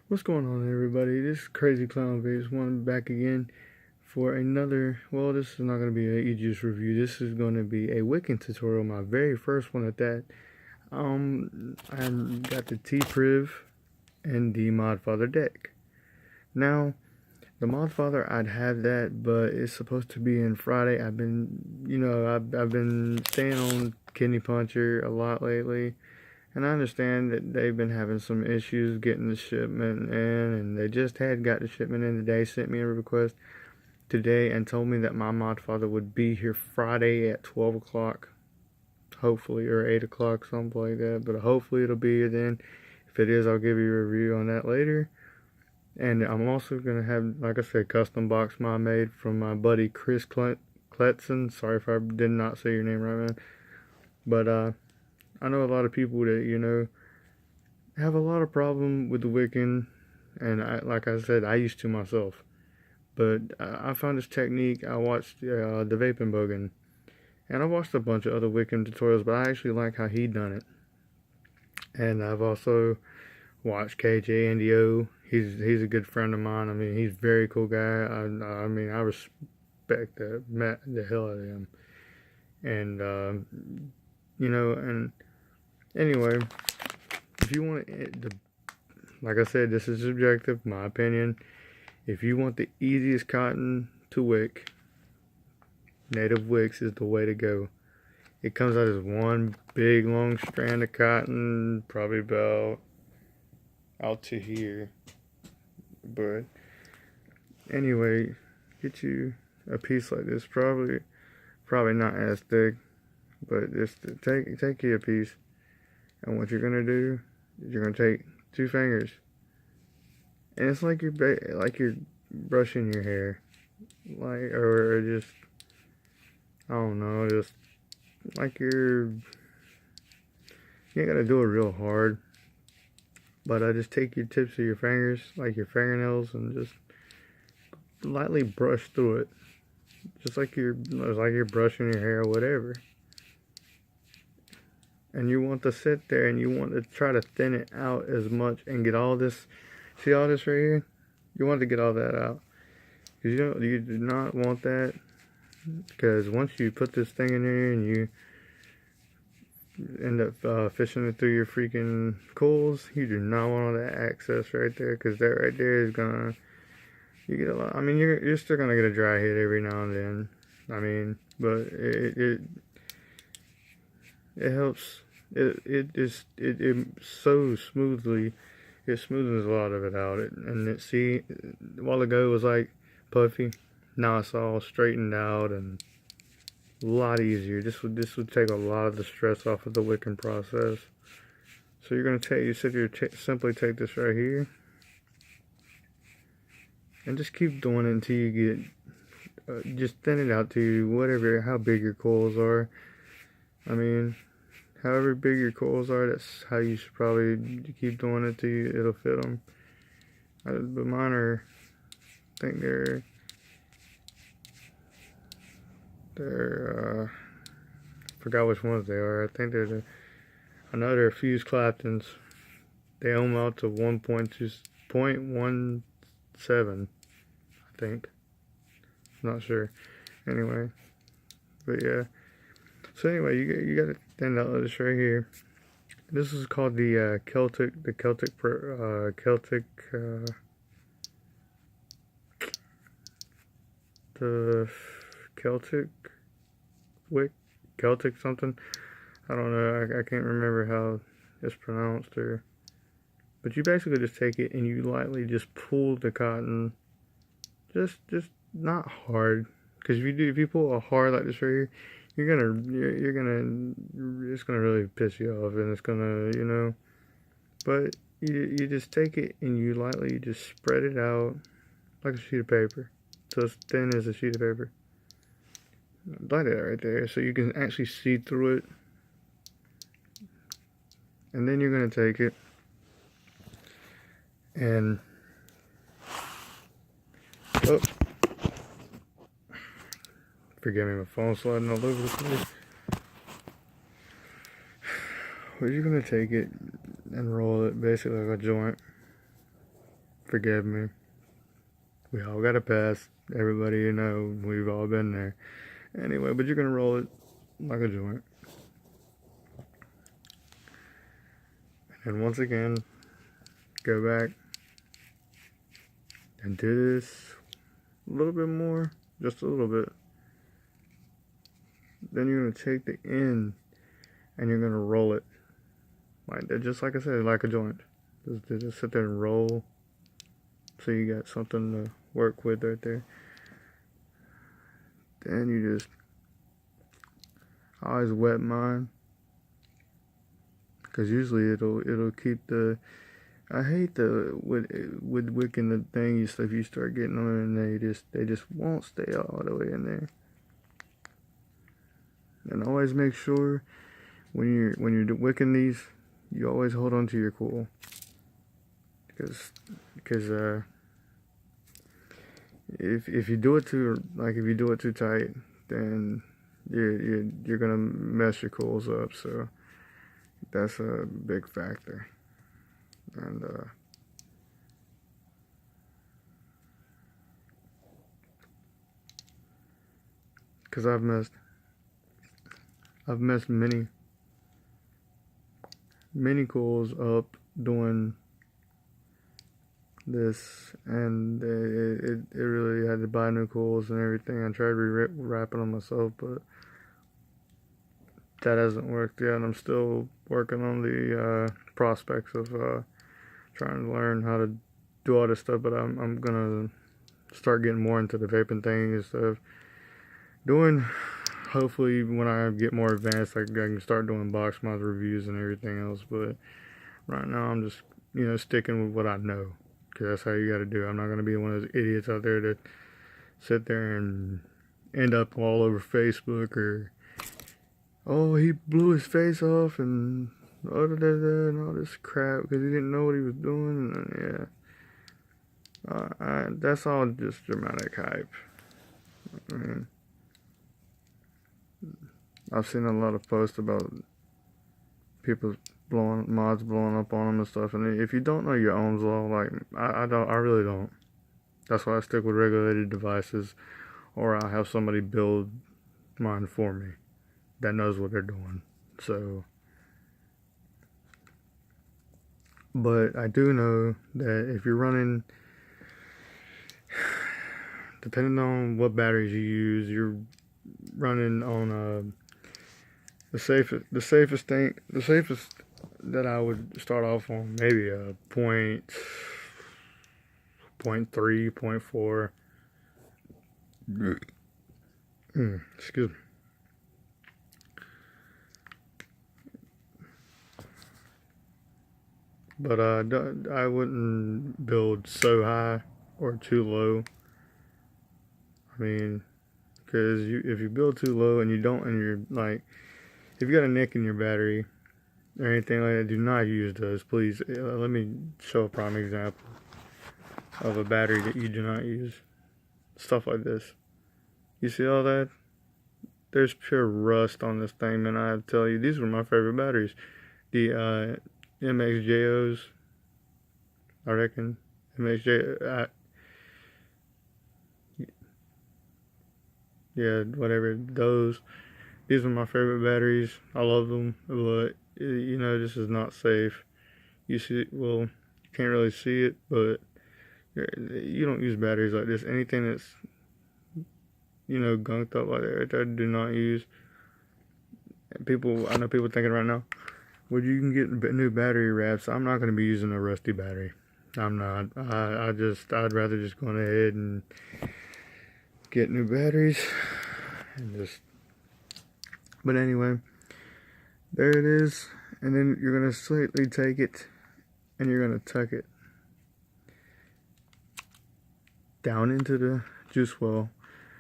What's going on, everybody? This is Crazy Clown Face one back again for another. Well, this is not going to be an Aegis review. This is going to be a wicking tutorial, my very first one at that. I got the T-Priv and the Modfather deck. Now, the Modfather, I'd have that, but it's supposed to be in Friday. I've been staying on Kidney Puncher a lot lately. And I understand that they've been having some issues getting the shipment in, and they just had got the shipment in today, sent me a request today, and told me that my Modfather would be here Friday at 12 o'clock, hopefully, or 8 o'clock, something like that, but hopefully it'll be here then. If it is, I'll give you a review on that later. And I'm also going to have, like I said, custom box mod made from my buddy Chris Kletzen. Sorry if I did not say your name right, man. But, I know a lot of people that, have a lot of problem with the wicking, and like I said, I used to myself. But I found this technique. I watched the Vaping Bogan, and I watched a bunch of other wicking tutorials, but I actually like how he done it. And I've also watched KJ Andy O. He's a good friend of mine. I mean, he's a very cool guy. I mean, I respect the hell out of him. And and anyway, if you want like I said, this is subjective, my opinion. If you want the easiest cotton to wick, native wicks is the way to go. It comes out as one big long strand of cotton, probably about out to here. But anyway, get you a piece like this, probably not as thick, but just take you a piece. And what you're gonna do is you're gonna take 2 fingers, and it's like you're brushing your hair, or just, I don't know, just like you ain't gotta do it real hard, but I just take your tips of your fingers, like your fingernails, and just lightly brush through it, just like you're brushing your hair or whatever. And you want to sit there and you want to try to thin it out as much and get all this, see all this right here? You want to get all that out. Because you do not want that, because once you put this thing in there and you end up fishing it through your freaking coils, you do not want all that access right there, because that right there is gonna, you get a lot. I mean, you're still gonna get a dry hit every now and then. I mean, but it helps. It so smoothly. It smoothens a lot of it out. A while ago it was like puffy. Now it's all straightened out and a lot easier. This would take a lot of the stress off of the wicking process. So you're gonna simply take this right here and just keep doing it until you get just thin it out to how big your coils are. I mean, however big your coils are, that's how you should probably keep doing it till it'll fit them. But mine are, I think forgot which ones they are. I think I know they're fused Claptons. They ohm out to 1.17, I think. I'm not sure. Anyway, but yeah. So anyway, you got to thin out this right here. This is called the Celtic wick, Celtic something. I don't know. I can't remember how it's pronounced but you basically just take it and you lightly just pull the cotton, just not hard, because if you pull it hard like this right here, it's gonna really piss you off, and it's gonna, but you just take it and you lightly just spread it out like a sheet of paper, so it's thin as a sheet of paper, like that right there, so you can actually see through it. And then you're gonna take it and forgive me, my phone's sliding all over the place. Well, you're gonna take it and roll it basically like a joint. Forgive me. We all got a past. Everybody, you know, we've all been there. Anyway, but you're gonna roll it like a joint. And once again, go back and do this a little bit more, just a little bit. Then you're gonna take the end and you're gonna roll it like that, just like I said, like a joint. Just sit there and roll, so you got something to work with right there. Then you just, I always wet mine, because usually it'll keep the, I hate with wicking the thing, if you start getting on and they just won't stay all the way in there. And always make sure when you're wicking these, you always hold on to your coil, because if you do it too, like if you do it too tight, then you're gonna mess your coils up. So that's a big factor. And because I've messed many coils up doing this, and it really had to buy new coils and everything. I tried rewrapping them myself, but that hasn't worked yet. And I'm still working on the prospects of trying to learn how to do all this stuff. But I'm gonna start getting more into the vaping thing instead of doing. Hopefully, when I get more advanced, I can start doing box mod reviews and everything else. But right now, I'm just, you know, sticking with what I know, because that's how you got to do it. I'm not going to be one of those idiots out there that sit there and end up all over Facebook, or, oh, he blew his face off and and all this crap because he didn't know what he was doing. And, yeah, that's all just dramatic hype. I mean, I've seen a lot of posts about people mods blowing up on them and stuff. And if you don't know your Ohm's law, like I really don't. That's why I stick with regulated devices, or I have somebody build mine for me that knows what they're doing. So, but I do know that if you're running, depending on what batteries you use, you're running on the safest thing that I would start off on, maybe a point 0.3, 0.4. Excuse me. But I wouldn't build so high or too low. I mean, because if you build too low and you're like, if you got a nick in your battery or anything like that, do not use those, please. Let me show a prime example of a battery that you do not use. Stuff like this. You see all that? There's pure rust on this thing, man. I have to tell you, these were my favorite batteries. The MXJOs, I reckon. MXJ, yeah, whatever, those. These are my favorite batteries. I love them, but you know, this is not safe. You see, well, you can't really see it, but you don't use batteries like this. Anything that's, you know, gunked up like that right there, do not use. I know people thinking right now, well, you can get new battery wraps. I'm not going to be using a rusty battery. I'm not. I'd rather just go ahead and get new batteries and just. But anyway, there it is. And then you're going to slightly take it and you're going to tuck it down into the juice well.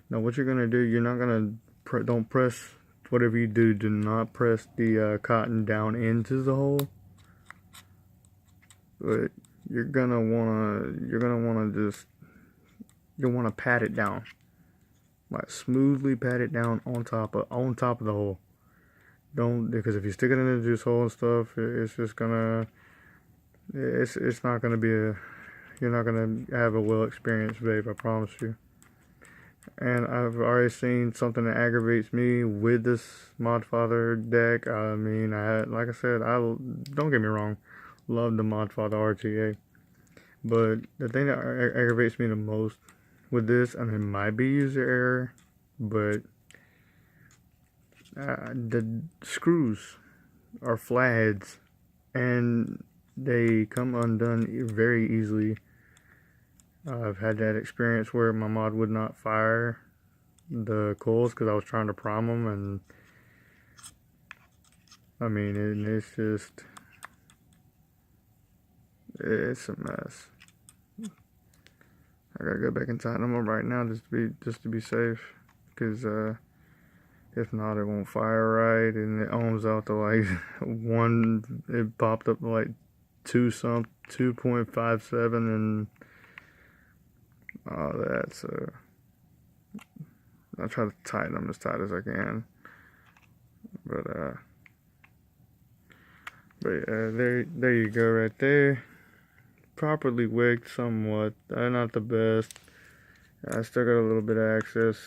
Now what you're going to do, you're not going to, don't press, whatever you do not press the cotton down into the hole. But you're going to want to pat it down. Like smoothly pat it down on top of the hole. Don't, because if you stick it in the juice hole and stuff, it's just gonna, it's not gonna be You're not gonna have a well experienced vape, I promise you. And I've already seen something that aggravates me with this Modfather deck. I mean, like I said, don't get me wrong, love the Modfather RTA. But the thing that aggravates me the most with this, and it might be user error, but the screws are flatheads, and they come undone very easily. I've had that experience where my mod would not fire the coils because I was trying to prime them, and I mean, it's a mess. I gotta go back and tighten them up right now just to be safe, because if not, it won't fire right, and it ohms out to like it popped up to like 2.57 and all that. So I try to tighten them as tight as I can, but yeah, there you go right there. Properly wicked somewhat. Not the best. I still got a little bit of excess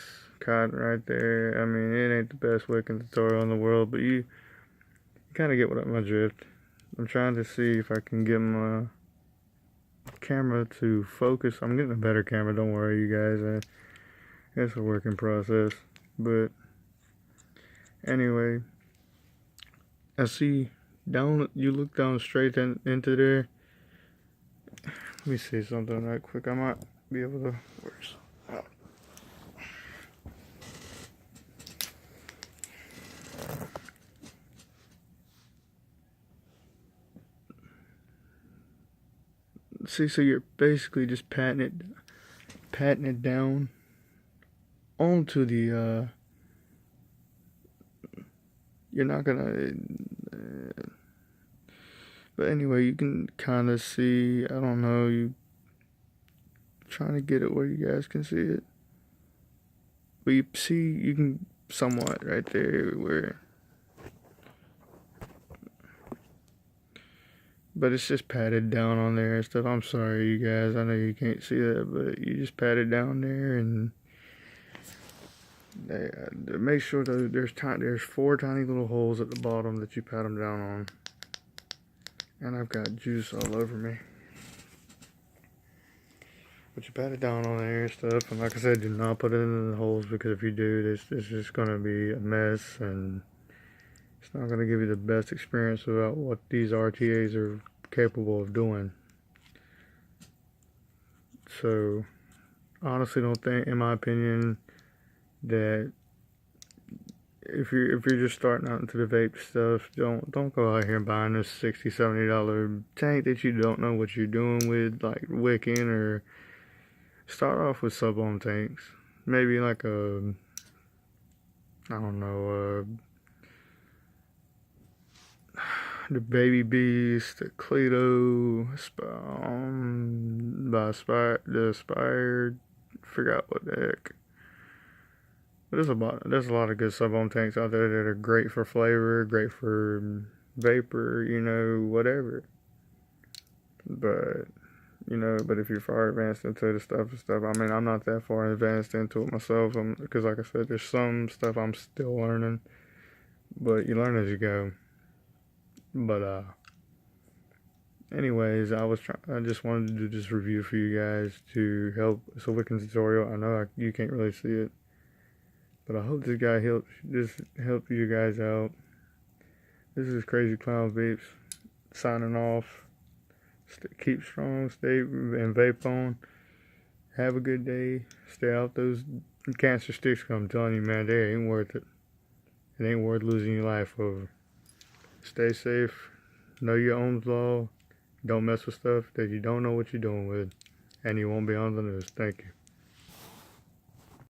cotton right there. I mean, it ain't the best wicking tutorial in the world, but you kind of get my drift. I'm trying to see if I can get my camera to focus. I'm getting a better camera, don't worry, you guys. It's a working process. But anyway, I see you look down straight into there. Let me see something right quick. I might be able to. Where's? Oh. See, so you're basically just patting it down onto the. You're not gonna. But anyway, you can kind of see. I don't know. You trying to get it where you guys can see it. But you can somewhat right there where. But it's just patted down on there and stuff. I'm sorry, you guys. I know you can't see that, but you just pat it down there, and make sure that there's 4 tiny little holes at the bottom that you pat them down on. And I've got juice all over me. But you pat it down on there and stuff. And like I said, do not put it in the holes, because if you do, it's just going to be a mess. And it's not going to give you the best experience about what these RTAs are capable of doing. So, honestly, don't think, in my opinion, that if you're just starting out into the vape stuff, don't go out here and buying this $60-$70 tank that you don't know what you're doing with, like wicking. Or start off with sub-ohm tanks, maybe like a, I don't know, the Baby Beast, the Cleto, the Aspired, forgot what the heck. There's a lot of good sub-ohm tanks out there that are great for flavor, great for vapor, whatever. But if you're far advanced into the stuff, I mean, I'm not that far advanced into it myself, because like I said, there's some stuff I'm still learning, but you learn as you go. But anyways, I just wanted to do this review for you guys to help. It's a wicking tutorial. I know you can't really see it, but I hope this guy help you guys out. This is Crazy Clown Vapes signing off. Keep strong, stay and vape on. Have a good day. Stay out those cancer sticks. I'm telling you, man, they ain't worth it. It ain't worth losing your life over. Stay safe. Know your Ohm's law. Don't mess with stuff that you don't know what you're doing with, and you won't be on the news. Thank you.